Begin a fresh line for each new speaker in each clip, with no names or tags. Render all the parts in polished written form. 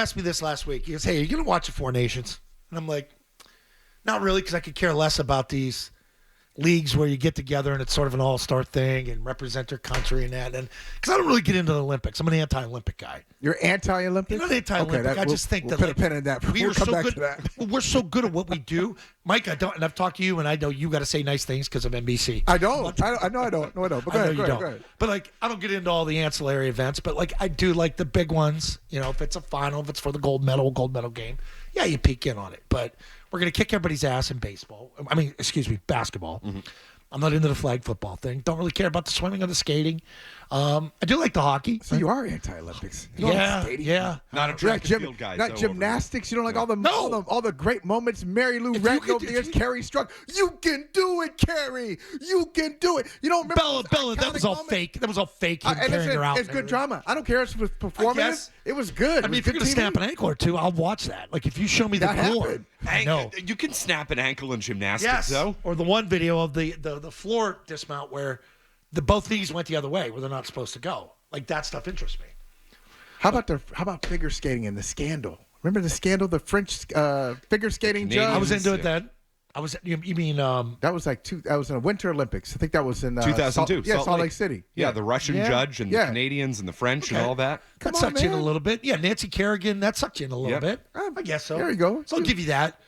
asked me this last week. He goes, hey, are you going to watch the Four Nations? And I'm like, not really, because I could care less about these leagues where you get together and it's sort of an all-star thing and represent your country and that. And because I don't really get into the Olympics. I'm an anti-Olympic guy.
You're anti-Olympic?
I'm not anti-Olympic.
Okay,
I just think
we'll
that
put a pin in that. We'll come back to that.
We're so good at what we do. Mike, I don't, and I've talked to you, and I know you got to say nice things because of NBC.
I don't. I know I don't. No, I don't. But go ahead.
But, like, I don't get into all the ancillary events, but, like, I do like the big ones. You know, if it's a final, if it's for the gold medal game, yeah, you peek in on it. But we're going to kick everybody's ass in baseball. Basketball. Mm-hmm. I'm not into the flag football thing. Don't really care about the swimming or the skating. I do like the hockey.
So you are anti-Olympics.
Yeah.
Not a track and field guy.
Not gymnastics. You don't like all the great moments. Mary Lou Retton over the years. Carrie Strug. You can do it, Carrie. You can do it. You don't remember
Bella. That was all fake. That was all fake. Carrying her out.
It's good drama. I don't care if it was performative. It was good.
I mean, if you're going to snap an ankle or two, I'll watch that. Like, if you show me the glory.
I know. You can snap an ankle in gymnastics, though.
Or the one video of the floor dismount where both knees went the other way where they're not supposed to go. Like, that stuff interests me.
How about figure skating and the scandal? Remember the scandal, the French figure skating judge?
I was into it then. You mean
that was that was in the Winter Olympics. I think that was in
2002.
Salt Lake City.
Yeah, the Russian judge and the Canadians and the French and all that.
That sucked you in a little bit. Yeah, Nancy Kerrigan, that sucked you in a little bit. I guess so.
There you go.
So I'll give you that.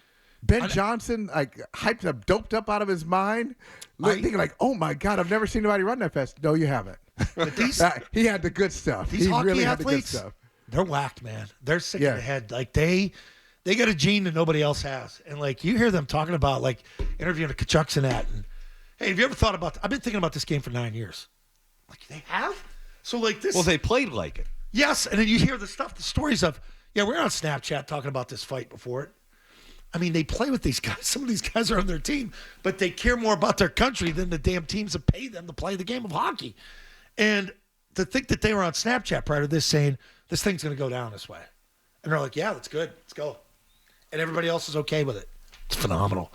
Ben Johnson, like, hyped up, doped up out of his mind, thinking like, "Oh my God, I've never seen anybody run that fast." No, you haven't. But he had the good stuff.
These hockey
really
athletes,
had the good stuff.
They're whacked, man. They're sick in the head. Like, they got a gene that nobody else has. And, like, you hear them talking about, like, interviewing the Kachucks and that. And, hey, have you ever thought about I've been thinking about this game for 9 years. Like, they have? So, like, this.
Well, they played like it.
Yes. And then you hear the stories of, we're on Snapchat talking about this fight before it. I mean, they play with these guys. Some of these guys are on their team, but they care more about their country than the damn teams that pay them to play the game of hockey. And to think that they were on Snapchat prior to this saying, this thing's going to go down this way. And they're like, yeah, that's good. Let's go. And everybody else is okay with it. It's phenomenal.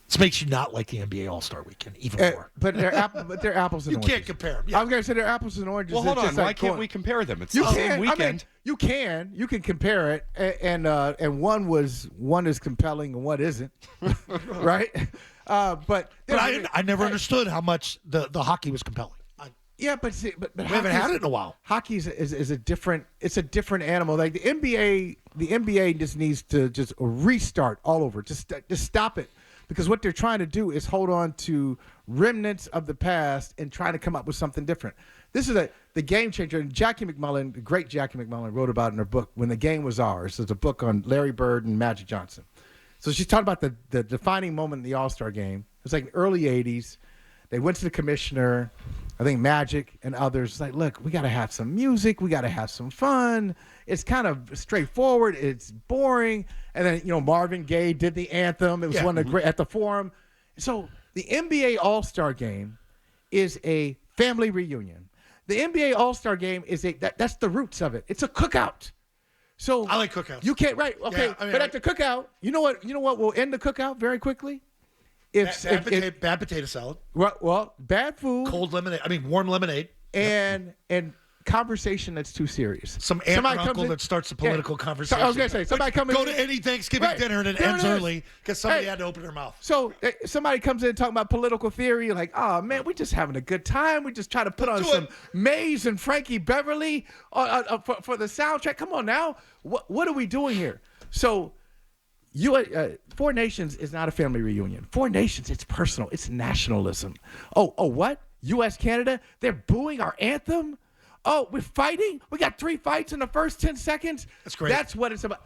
This makes you not like the NBA All-Star Weekend even more.
But they're apples and oranges.
You can't compare them. Yeah.
I was going to say they're apples and oranges.
Well, hold on. Why can't we compare them? It's
the
same weekend.
I mean, you can compare it, and one is compelling and one isn't, right? But
I never understood how much the hockey was compelling.
But we
haven't had it in a while.
Hockey is a different animal. Like the NBA just needs to just restart all over. Just stop it. Because what they're trying to do is hold on to remnants of the past and try to come up with something different. This is the game changer. And Jackie McMullen, the great Jackie McMullen, wrote about in her book, When the Game Was Ours. It's a book on Larry Bird and Magic Johnson. So she's talking about the defining moment in the All-Star game. It was like in the early 80s. They went to the commissioner, I think Magic and others, like, look, we got to have some music. We got to have some fun. It's kind of straightforward. It's boring. And then, Marvin Gaye did the anthem. It was one of the great at the Forum. So the NBA All-Star Game is a family reunion. The NBA All-Star Game is that's the roots of it. It's a cookout. So
I like cookouts.
You can't, right? Okay, yeah, but at the cookout, you know what will end the cookout very quickly?
Bad potato salad.
Well, bad food.
Cold lemonade. I mean, warm lemonade.
And conversation that's too serious.
Some aunt or uncle that starts a political conversation.
So I was going to say, somebody comes in.
Go to any Thanksgiving dinner and it ends early because somebody had to open their mouth.
So somebody comes in talking about political theory. You're like, oh, man, we're just having a good time. We just try to put on some Maze and Frankie Beverly for the soundtrack. Come on now. What are we doing here? So Four Nations is not a family reunion. Four Nations, it's personal. It's nationalism. Oh, what? U.S. Canada? They're booing our anthem? Oh, we're fighting? We got 3 fights in the first 10 seconds?
That's great.
That's what it's about.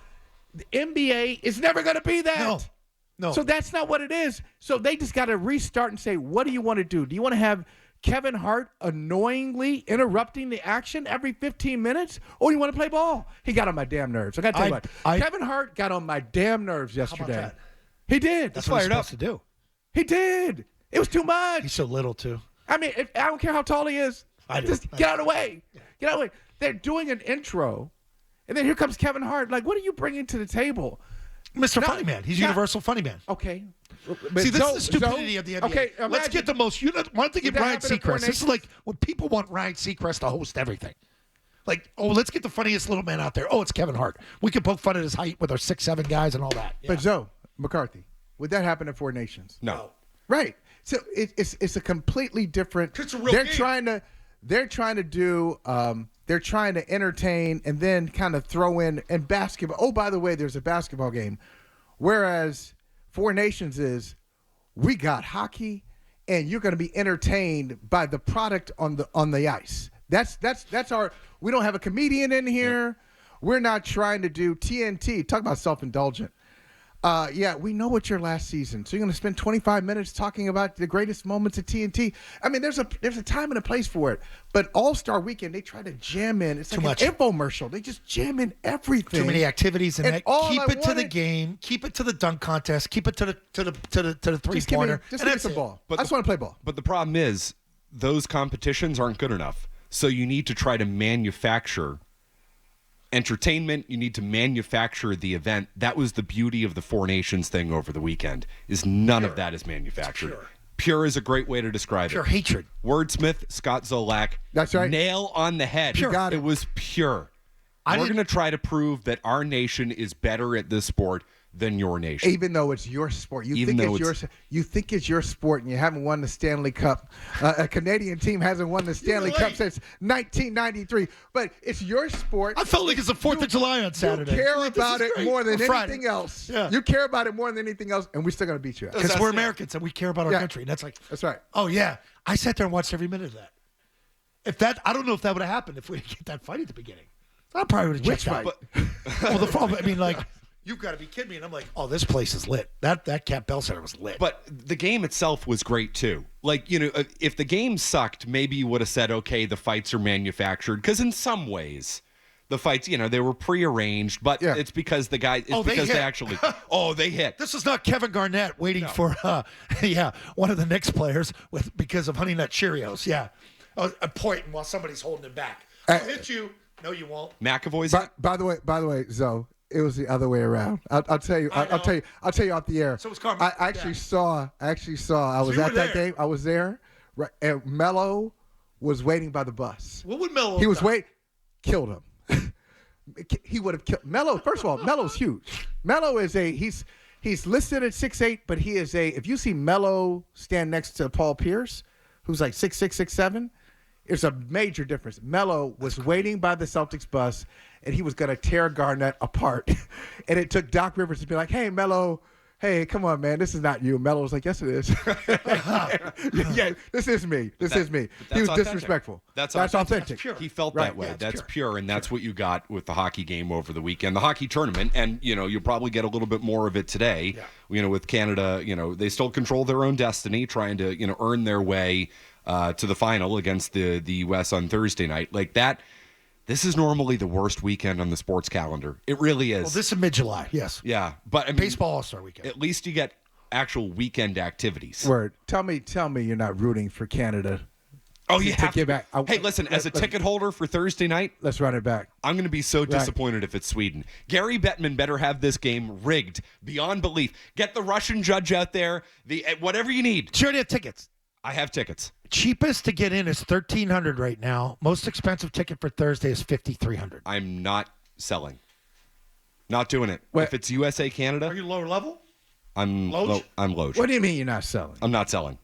The NBA is never going to be that.
No.
So that's not what it is. So they just got to restart and say, what do you want to do? Do you want to have Kevin Hart annoyingly interrupting the action every 15 minutes? Or do you want to play ball? He got on my damn nerves. I got to tell you what. Kevin Hart got on my damn nerves yesterday.
How about that?
He did.
That's what he's supposed to do.
He did. It was too much.
He's so little, too.
I mean, I don't care how tall he is. Just get out of the way. Get out of the way. They're doing an intro, and then here comes Kevin Hart. Like, what are you bringing to the table?
Mr. Funny Man. He's Universal Funny Man.
Okay.
See, this is the stupidity of the NBA.
Okay,
let's get the most. One thing in Ryan Seacrest. This is like when people want Ryan Seacrest to host everything. Like, oh, let's get the funniest little man out there. Oh, it's Kevin Hart. We can poke fun at his height with our 6'7" guys and all that. Yeah.
But Zoe McCarthy, would that happen at Four Nations?
No.
Right. So it's a completely different.
It's a real
they're
game.
trying to entertain and then kind of throw in and basketball. Oh, by the way, there's a basketball game. Whereas Four Nations is, we got hockey, and you're going to be entertained by the product on the ice. That's our. We don't have a comedian in here. Yep. We're not trying to do TNT. Talk about self-indulgent. We know what your last season. So you're going to spend 25 minutes talking about the greatest moments of TNT. I mean, there's a time and a place for it. But All-Star Weekend, they try to jam in. It's like an infomercial. They just jam in everything.
Too many activities in it. Keep it to the
wanted-
game. Keep it to the dunk contest. Keep it to the three-pointer.
Just give me some ball. I just want to play ball.
But the problem is, those competitions aren't good enough. So you need to try to manufacture entertainment. You need to manufacture the event. That was the beauty of the Four Nations thing over the weekend, is none of that is manufactured. Pure is a great way to describe
Pure
it.
hatred.
Wordsmith, Scott Zolak.
That's right.
Nail on the head.
Pure. Got it.
It was pure. We're going to try to prove that our nation is better at this sport than your nation.
Even though it's your sport, you think it's your sport, and you haven't won the Stanley Cup. A Canadian team hasn't won the Stanley Cup since 1993. But it's your sport.
I felt like it's the 4th of July on Saturday.
You care about it more than anything else.
Yeah.
You care about it more than anything else, and we're still gonna beat you.
Because we're Americans and we care about our country. And that's like,
that's right.
Oh yeah, I sat there and watched every minute of that. I don't know if that would have happened if we didn't get that fight at the beginning. I probably would have checked out. I mean, like, you've got to be kidding me. And I'm like, oh, this place is lit. That Cap Bell Center was lit.
But the game itself was great, too. Like, if the game sucked, maybe you would have said, okay, the fights are manufactured. Because in some ways, the fights, they were prearranged. But it's because the guy, they actually, they hit.
This is not Kevin Garnett waiting for, one of the Knicks players because of Honey Nut Cheerios. Yeah. A point while somebody's holding him back. I'll hit you. No, you won't.
McAvoy's.
By the way, Zoe, it was the other way around. I'll tell you. I'll tell you off the air.
So was Carmen.
I actually saw. I was at that game. I was there. Right, and Melo was waiting by the bus.
What would Melo?
He was waiting. Killed him. He would have killed Melo. First of all, Melo's huge. Melo is he's listed at 6'8", but he is if you see Melo stand next to Paul Pierce, who's like 6'6", 6'7", it's a major difference. Melo was waiting by the Celtics bus, and he was going to tear Garnett apart. And it took Doc Rivers to be like, hey, Melo, hey, come on, man, this is not you. Melo was like, yes, it is. Yeah, this is me. This is me. He was
authentic.
Disrespectful.
That's
authentic.
He felt that way. That's pure, and that's what you got with the hockey game over the weekend, the hockey tournament. And, you'll probably get a little bit more of it today. Yeah. With Canada, they still control their own destiny, trying to, earn their way to the final against the U.S. on Thursday night. Like that, this is normally the worst weekend on the sports calendar. It really is.
Well, this is mid-July, yes.
Yeah, but I mean,
baseball All-Star weekend.
At least you get actual weekend activities.
Word. Tell me you're not rooting for Canada.
Oh, you have to.
Get back.
Hey, listen, as a ticket holder for Thursday night,
let's run it back.
I'm going to be so disappointed if it's Sweden. Gary Bettman better have this game rigged beyond belief. Get the Russian judge out there, whatever you need.
Sure, they have tickets.
I have tickets.
Cheapest to get in is $1,300 right now. Most expensive ticket for Thursday is $5,300.
I'm not selling. Not doing it.
What?
If it's USA Canada,
Are you lower level?
I'm
Loge?
I'm Loge.
What do you mean you're not selling?
I'm not selling.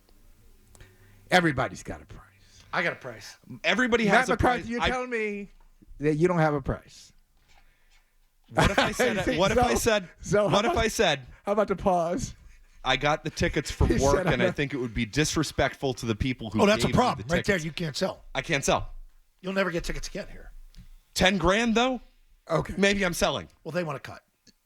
Everybody's got a price.
I got a price.
Everybody has
Matt
a price.
McCarthy, you're telling me that you don't have a price.
What if I said? What if I said? What if I said?
How about the pause?
I got the tickets from
He
work,
said,
and I think it would be disrespectful to the people who.
Oh, that's a
gave me
problem.
the
Right there,
tickets.
you can't sell.
I can't sell.
You'll never get tickets again here.
$10,000 though.
Okay.
Maybe I'm selling.
Well, they want to cut.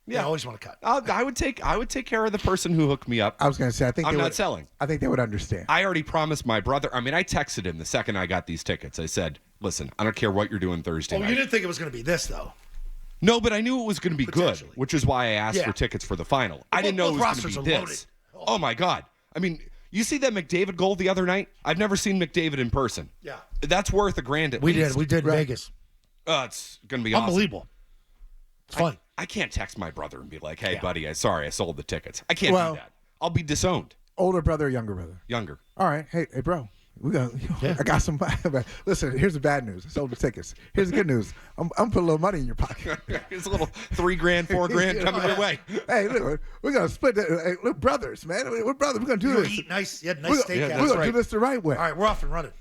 Yeah.
They always want to cut.
I would take care of the person who hooked me up.
I was going to say,
I'm not selling.
I think they would understand.
I already promised my brother. I mean, I texted him the second I got these tickets. I said, "Listen, I don't care what you're doing Thursday night."
You didn't think it was going to be this, though.
No, but I knew it was going to be good,
Potentially.
which is why I asked for tickets for the final. I didn't know it was going to be this. Oh my God! I mean, you see that McDavid goal the other night? I've never seen McDavid in person.
Yeah,
that's worth $1,000 at
we
least.
We did Vegas.
It's going to be awesome.
Unbelievable. It's fun.
I can't text my brother and be like, "Hey, buddy, sorry, I sold the tickets." I can't do that. I'll be disowned.
Older brother or younger brother?
Younger.
All right. Hey, bro. We're gonna. I got some. Listen, here's the bad news. I sold the tickets. Here's the good news. I'm putting a little money in your pocket.
Here's a little $3,000, $4,000 coming your way.
Hey, look, we're gonna split that. Hey, we're brothers, man. We're brothers. We're gonna do this.
Eat nice steak.
We're gonna do this the right way.
All right, we're off and running.